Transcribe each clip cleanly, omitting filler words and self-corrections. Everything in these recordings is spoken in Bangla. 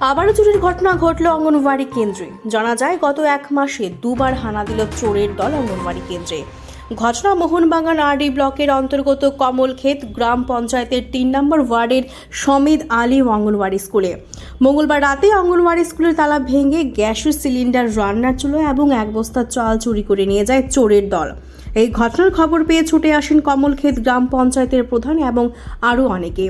আবারও চুরির ঘটনা ঘটল অঙ্গনওয়াড়ি কেন্দ্রে। জানা যায় গত এক মাসে দুবার হানা দিল চোরের দল অঙ্গনওয়াড়ি কেন্দ্রে। ঘটনা মোহনবাগান আরডি ব্লকের অন্তর্গত কমলক্ষেত গ্রাম পঞ্চায়েতের ৩ নম্বর ওয়ার্ডের সমিদ আলী অঙ্গনওয়াড়ি স্কুলে। মঙ্গলবার রাতে অঙ্গনওয়াড়ি স্কুলের তালা ভেঙে গ্যাসের সিলিন্ডার, রান্নার চুলো এবং এক বস্তা চাল চুরি করে নিয়ে যায় চোরের দল। এই ঘটনার খবর পেয়ে ছুটে আসেন কমলক্ষেত গ্রাম পঞ্চায়েতের প্রধান এবং আরও অনেকে।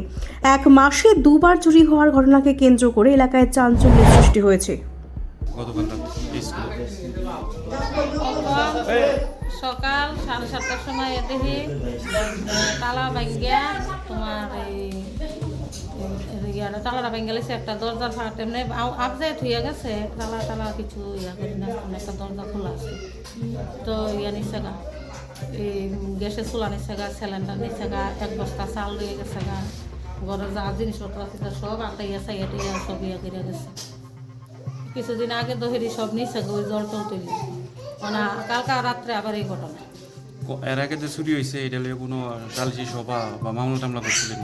এক মাসে দুবার চুরি হওয়ার ঘটনাকে কেন্দ্র করে এলাকায় চাঞ্চল্যের সৃষ্টি হয়েছে। সকাল 7:30টার সময় দেখি তালা ভাঙ্গিয়া তোমার তালাটা ভেঙে গেছে। একটা দরজার ফাঁক এমনি আপজাইট হয়ে গেছে, তালা কিছু ইয়া করি না, একটা দরজা খোলা আছে। তো ইয়া নিচ্ছে গা, এই গ্যাসের চুলা নিচ্ছে গা, সিলিন্ডার নিচ্ছে গা, এক বস্তা চাল দিয়ে গেছে গা, ঘরের যা জিনিসপত্র আছে সব আটাইয়া চাইয়া টাইয়া সব ইয়া করে গেছে। কিছুদিন আগে দহেরি সব নিচ্ছে গা, ওই জল টল তৈরি মানে কালকা রাত্রে আবার এই ঘটনা। এর আগে যে চুরি হয়েছে এটা নিয়ে কোনো সালিশি সভা বা মামলা টামলা করছিলেন?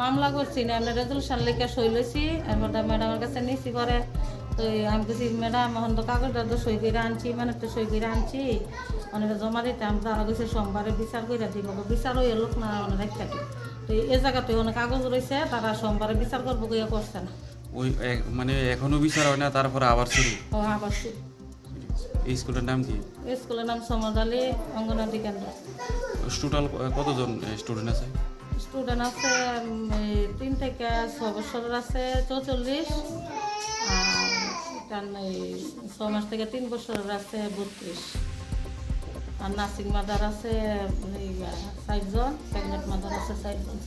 মামলা করছি না, আমরা রেজলিউশন লিখে সই লইছি, ম্যাডামের কাছে নিচ্ছি করে। তো আমি বলছি ম্যাডাম এখন তো কাগজটা তো সই করে আনছি, মানে তো সই করে আনছি, অনেকটা জমা দিতে আমি তারা গেছে সোমবারে বিচার করে দিব, বিচার হয়ে লোক না অনেক থাকে। তো এই জায়গাতে অনেক কাগজ রয়েছে, তারা সোমবারে বিচার করবো গিয়ে করছে না। ওই মানে এখনো বিচার হয় না, তারপরে আবার চুরি? ও আবার শুরু। এই স্কুলের নাম কি? স্কুলের নাম সমাজ আলী অঙ্গনওয়াড়ি কেন্দ্র। টোটাল কতজন স্টুডেন্ট আছে? স্টুডেন্ট আছে 3 থেকে 6 বছরের আছে 44, আর 6 মাস থেকে 3 বছরের আছে 32, আর নার্সিং মাদার আছে 4 জন, প্রেগনেন্ট মাদার আছে 4 জন।